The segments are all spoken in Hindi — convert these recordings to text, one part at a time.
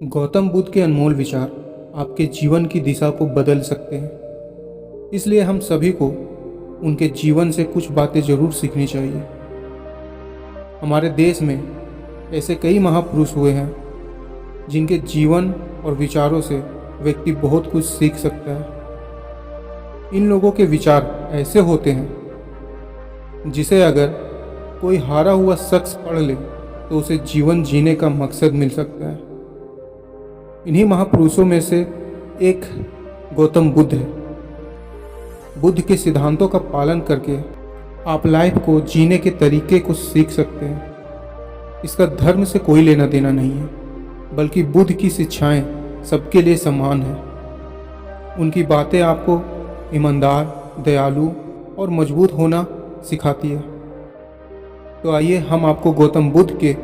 गौतम बुद्ध के अनमोल विचार आपके जीवन की दिशा को बदल सकते हैं। इसलिए हम सभी को उनके जीवन से कुछ बातें जरूर सीखनी चाहिए। हमारे देश में ऐसे कई महापुरुष हुए हैं जिनके जीवन और विचारों से व्यक्ति बहुत कुछ सीख सकता है। इन लोगों के विचार ऐसे होते हैं जिसे अगर कोई हारा हुआ शख्स पढ़ ले तो उसे जीवन जीने का मकसद मिल सकता है। इन्हीं महापुरुषों में से एक गौतम बुद्ध है। बुद्ध के सिद्धांतों का पालन करके आप लाइफ को जीने के तरीके को सीख सकते हैं। इसका धर्म से कोई लेना देना नहीं है, बल्कि बुद्ध की शिक्षाएं सबके लिए समान हैं। उनकी बातें आपको ईमानदार, दयालु और मजबूत होना सिखाती है। तो आइए हम आपको गौतम बुद्ध के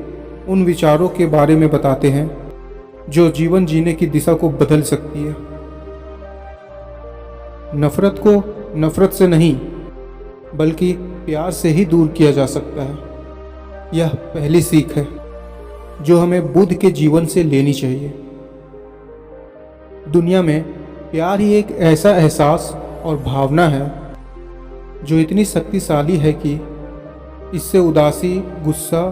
उन विचारों के बारे में बताते हैं जो जीवन जीने की दिशा को बदल सकती है। नफरत को नफरत से नहीं बल्कि प्यार से ही दूर किया जा सकता है। यह पहली सीख है जो हमें बुद्ध के जीवन से लेनी चाहिए। दुनिया में प्यार ही एक ऐसा एहसास और भावना है जो इतनी शक्तिशाली है कि इससे उदासी, गुस्सा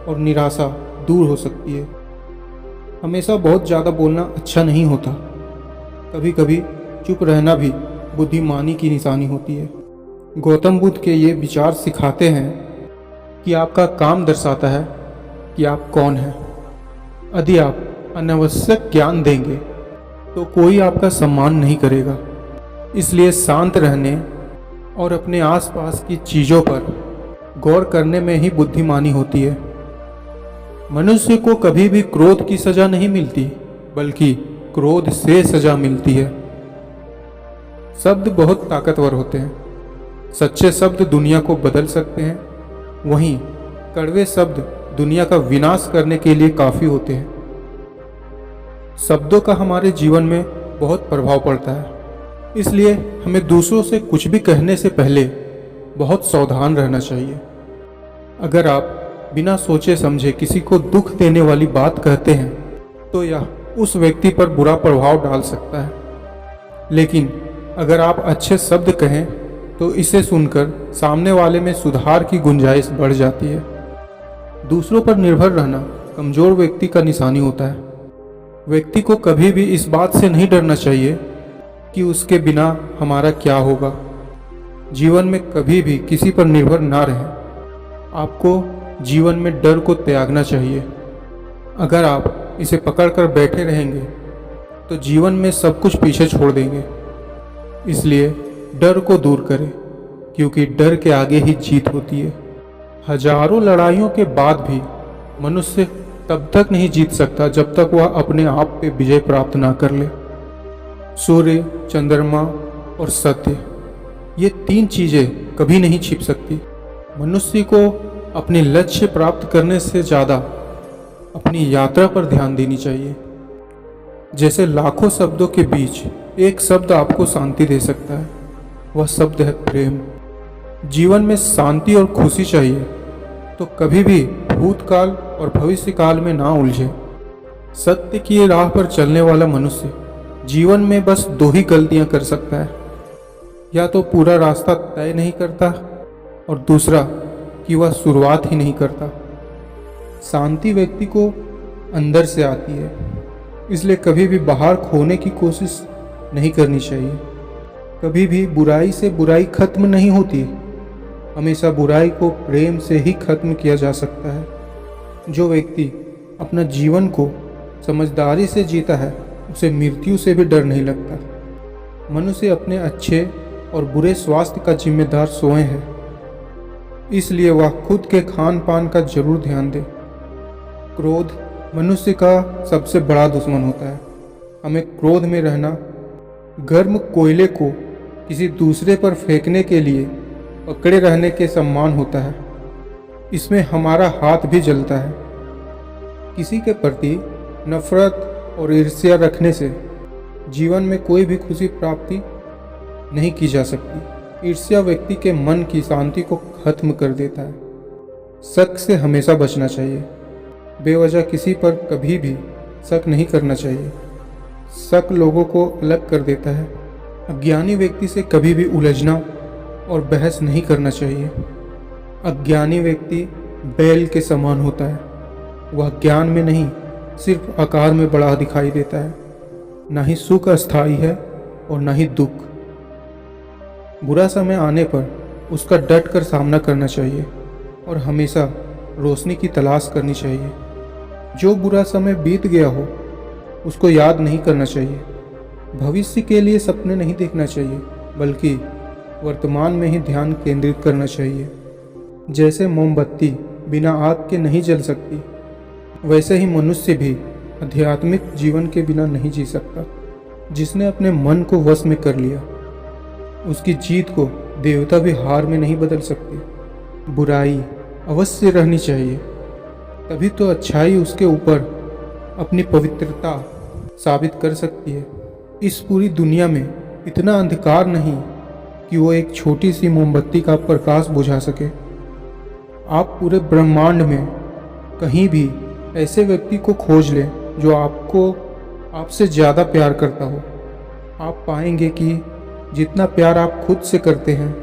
और निराशा दूर हो सकती है। हमेशा बहुत ज़्यादा बोलना अच्छा नहीं होता। कभी कभी चुप रहना भी बुद्धिमानी की निशानी होती है। गौतम बुद्ध के ये विचार सिखाते हैं कि आपका काम दर्शाता है कि आप कौन हैं। यदि आप अनावश्यक ज्ञान देंगे तो कोई आपका सम्मान नहीं करेगा। इसलिए शांत रहने और अपने आसपास की चीज़ों पर गौर करने में ही बुद्धिमानी होती है। मनुष्य को कभी भी क्रोध की सजा नहीं मिलती, बल्कि क्रोध से सजा मिलती है। शब्द बहुत ताकतवर होते हैं। सच्चे शब्द दुनिया को बदल सकते हैं, वहीं कड़वे शब्द दुनिया का विनाश करने के लिए काफ़ी होते हैं। शब्दों का हमारे जीवन में बहुत प्रभाव पड़ता है। इसलिए हमें दूसरों से कुछ भी कहने से पहले बहुत सावधान रहना चाहिए। अगर आप बिना सोचे समझे किसी को दुख देने वाली बात कहते हैं तो यह उस व्यक्ति पर बुरा प्रभाव डाल सकता है। लेकिन अगर आप अच्छे शब्द कहें तो इसे सुनकर सामने वाले में सुधार की गुंजाइश बढ़ जाती है। दूसरों पर निर्भर रहना कमज़ोर व्यक्ति का निशानी होता है। व्यक्ति को कभी भी इस बात से नहीं डरना चाहिए कि उसके बिना हमारा क्या होगा। जीवन में कभी भी किसी पर निर्भर ना रहें। आपको जीवन में डर को त्यागना चाहिए। अगर आप इसे पकड़कर बैठे रहेंगे तो जीवन में सब कुछ पीछे छोड़ देंगे। इसलिए डर को दूर करें, क्योंकि डर के आगे ही जीत होती है। हजारों लड़ाइयों के बाद भी मनुष्य तब तक नहीं जीत सकता जब तक वह अपने आप पे विजय प्राप्त ना कर ले। सूर्य, चंद्रमा और सत्य, ये तीन चीज़ें कभी नहीं छिप सकती। मनुष्य को अपने लक्ष्य प्राप्त करने से ज़्यादा अपनी यात्रा पर ध्यान देनी चाहिए। जैसे लाखों शब्दों के बीच एक शब्द आपको शांति दे सकता है, वह शब्द है प्रेम। जीवन में शांति और खुशी चाहिए तो कभी भी भूतकाल और भविष्यकाल में ना उलझे। सत्य की राह पर चलने वाला मनुष्य जीवन में बस दो ही गलतियां कर सकता है, या तो पूरा रास्ता तय नहीं करता और दूसरा कि वह शुरुआत ही नहीं करता। शांति व्यक्ति को अंदर से आती है, इसलिए कभी भी बाहर खोने की कोशिश नहीं करनी चाहिए। कभी भी बुराई से बुराई खत्म नहीं होती। हमेशा बुराई को प्रेम से ही खत्म किया जा सकता है। जो व्यक्ति अपना जीवन को समझदारी से जीता है उसे मृत्यु से भी डर नहीं लगता। मनुष्य अपने अच्छे और बुरे स्वास्थ्य का जिम्मेदार स्वयं है, इसलिए वह खुद के खान पान का जरूर ध्यान दे। क्रोध मनुष्य का सबसे बड़ा दुश्मन होता है। हमें क्रोध में रहना गर्म कोयले को किसी दूसरे पर फेंकने के लिए पकड़े रहने के समान होता है। इसमें हमारा हाथ भी जलता है। किसी के प्रति नफरत और ईर्ष्या रखने से जीवन में कोई भी खुशी प्राप्ति नहीं की जा सकती। ईर्ष्या व्यक्ति के मन की शांति को खत्म कर देता है। शक से हमेशा बचना चाहिए। बेवजह किसी पर कभी भी शक नहीं करना चाहिए। शक लोगों को अलग कर देता है। अज्ञानी व्यक्ति से कभी भी उलझना और बहस नहीं करना चाहिए। अज्ञानी व्यक्ति बैल के समान होता है। वह ज्ञान में नहीं, सिर्फ आकार में बड़ा दिखाई देता है। ना ही सुख अस्थायी है और ना ही दुख। बुरा समय आने पर उसका डट कर सामना करना चाहिए और हमेशा रोशनी की तलाश करनी चाहिए। जो बुरा समय बीत गया हो उसको याद नहीं करना चाहिए। भविष्य के लिए सपने नहीं देखना चाहिए, बल्कि वर्तमान में ही ध्यान केंद्रित करना चाहिए। जैसे मोमबत्ती बिना आग के नहीं जल सकती, वैसे ही मनुष्य भी आध्यात्मिक जीवन के बिना नहीं जी सकता। जिसने अपने मन को वश में कर लिया, उसकी जीत को देवता भी हार में नहीं बदल सकते। बुराई अवश्य रहनी चाहिए, तभी तो अच्छाई उसके ऊपर अपनी पवित्रता साबित कर सकती है। इस पूरी दुनिया में इतना अंधकार नहीं कि वो एक छोटी सी मोमबत्ती का प्रकाश बुझा सके। आप पूरे ब्रह्मांड में कहीं भी ऐसे व्यक्ति को खोज लें जो आपसे ज़्यादा प्यार करता हो। आप पाएंगे कि जितना प्यार आप खुद से करते हैं,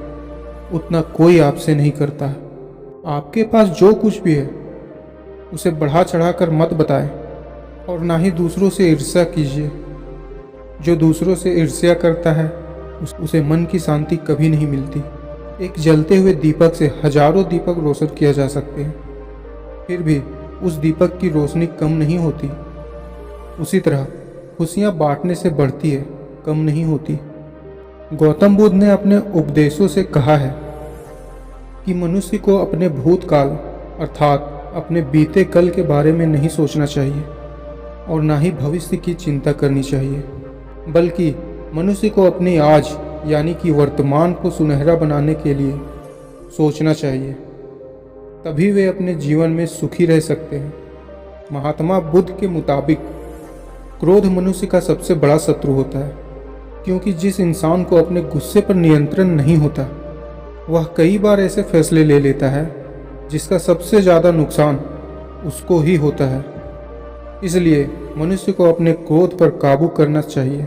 उतना कोई आपसे नहीं करता। आपके पास जो कुछ भी है उसे बढ़ा चढ़ाकर मत बताएं और ना ही दूसरों से ईर्ष्या कीजिए। जो दूसरों से ईर्ष्या करता है उसे मन की शांति कभी नहीं मिलती। एक जलते हुए दीपक से हजारों दीपक रोशन किया जा सकते हैं, फिर भी उस दीपक की रोशनी कम नहीं होती। उसी तरह खुशियाँ बांटने से बढ़ती है, कम नहीं होती। गौतम बुद्ध ने अपने उपदेशों से कहा है कि मनुष्य को अपने भूतकाल अर्थात अपने बीते कल के बारे में नहीं सोचना चाहिए और ना ही भविष्य की चिंता करनी चाहिए, बल्कि मनुष्य को अपने आज यानी कि वर्तमान को सुनहरा बनाने के लिए सोचना चाहिए। तभी वे अपने जीवन में सुखी रह सकते हैं। महात्मा बुद्ध के मुताबिक क्रोध मनुष्य का सबसे बड़ा शत्रु होता है, क्योंकि जिस इंसान को अपने गुस्से पर नियंत्रण नहीं होता, वह कई बार ऐसे फैसले ले लेता है जिसका सबसे ज़्यादा नुकसान उसको ही होता है। इसलिए मनुष्य को अपने क्रोध पर काबू करना चाहिए।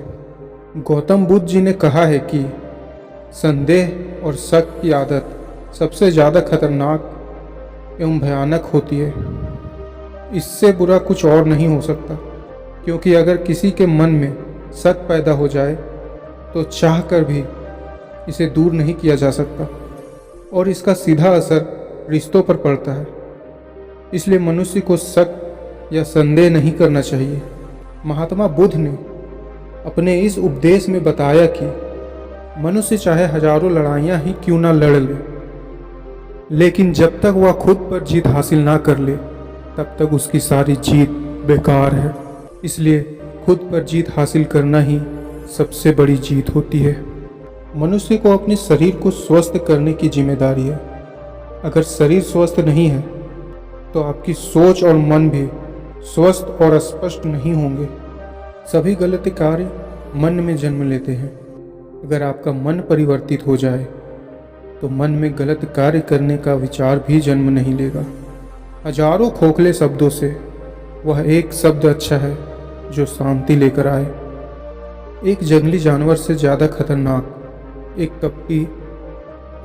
गौतम बुद्ध जी ने कहा है कि संदेह और शक की आदत सबसे ज़्यादा खतरनाक एवं भयानक होती है। इससे बुरा कुछ और नहीं हो सकता, क्योंकि अगर किसी के मन में शक पैदा हो जाए तो चाह कर भी इसे दूर नहीं किया जा सकता और इसका सीधा असर रिश्तों पर पड़ता है। इसलिए मनुष्य को शक या संदेह नहीं करना चाहिए। महात्मा बुद्ध ने अपने इस उपदेश में बताया कि मनुष्य चाहे हजारों लड़ाइयाँ ही क्यों ना लड़ ले, लेकिन जब तक वह खुद पर जीत हासिल ना कर ले, तब तक उसकी सारी जीत बेकार है। इसलिए खुद पर जीत हासिल करना ही सबसे बड़ी जीत होती है। मनुष्य को अपने शरीर को स्वस्थ करने की जिम्मेदारी है। अगर शरीर स्वस्थ नहीं है तो आपकी सोच और मन भी स्वस्थ और स्पष्ट नहीं होंगे। सभी गलत कार्य मन में जन्म लेते हैं। अगर आपका मन परिवर्तित हो जाए तो मन में गलत कार्य करने का विचार भी जन्म नहीं लेगा। हजारों खोखले शब्दों से वह एक शब्द अच्छा है जो शांति लेकर आए। एक जंगली जानवर से ज़्यादा खतरनाक एक कपटी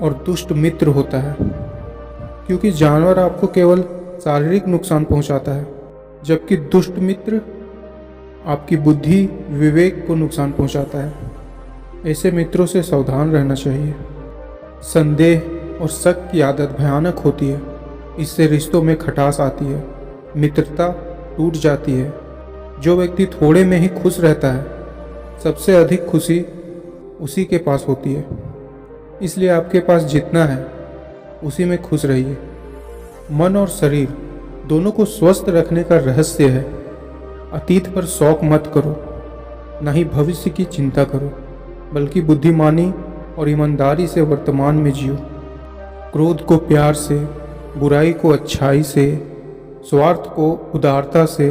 और दुष्ट मित्र होता है, क्योंकि जानवर आपको केवल शारीरिक नुकसान पहुंचाता है, जबकि दुष्ट मित्र आपकी बुद्धि विवेक को नुकसान पहुंचाता है। ऐसे मित्रों से सावधान रहना चाहिए। संदेह और शक की आदत भयानक होती है। इससे रिश्तों में खटास आती है, मित्रता टूट जाती है। जो व्यक्ति थोड़े में ही खुश रहता है, सबसे अधिक खुशी उसी के पास होती है। इसलिए आपके पास जितना है उसी में खुश रहिए। मन और शरीर दोनों को स्वस्थ रखने का रहस्य है अतीत पर शौक मत करो, न ही भविष्य की चिंता करो, बल्कि बुद्धिमानी और ईमानदारी से वर्तमान में जियो। क्रोध को प्यार से, बुराई को अच्छाई से, स्वार्थ को उदारता से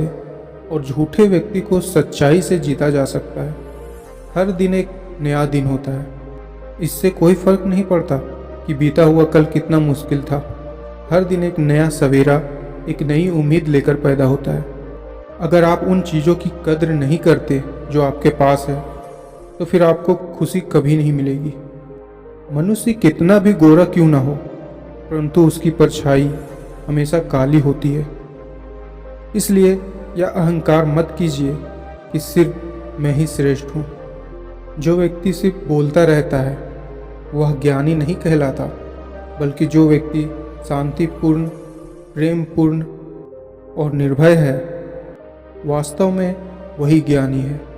और झूठे व्यक्ति को सच्चाई से जीता जा सकता है। हर दिन एक नया दिन होता है। इससे कोई फर्क नहीं पड़ता कि बीता हुआ कल कितना मुश्किल था। हर दिन एक नया सवेरा, एक नई उम्मीद लेकर पैदा होता है। अगर आप उन चीज़ों की कद्र नहीं करते जो आपके पास है, तो फिर आपको खुशी कभी नहीं मिलेगी। मनुष्य कितना भी गोरा क्यों ना हो, परंतु उसकी परछाई हमेशा काली होती है। इसलिए यह अहंकार मत कीजिए कि सिर्फ मैं ही श्रेष्ठ हूँ। जो व्यक्ति सिर्फ बोलता रहता है वह ज्ञानी नहीं कहलाता, बल्कि जो व्यक्ति शांतिपूर्ण, प्रेमपूर्ण और निर्भय है, वास्तव में वही ज्ञानी है।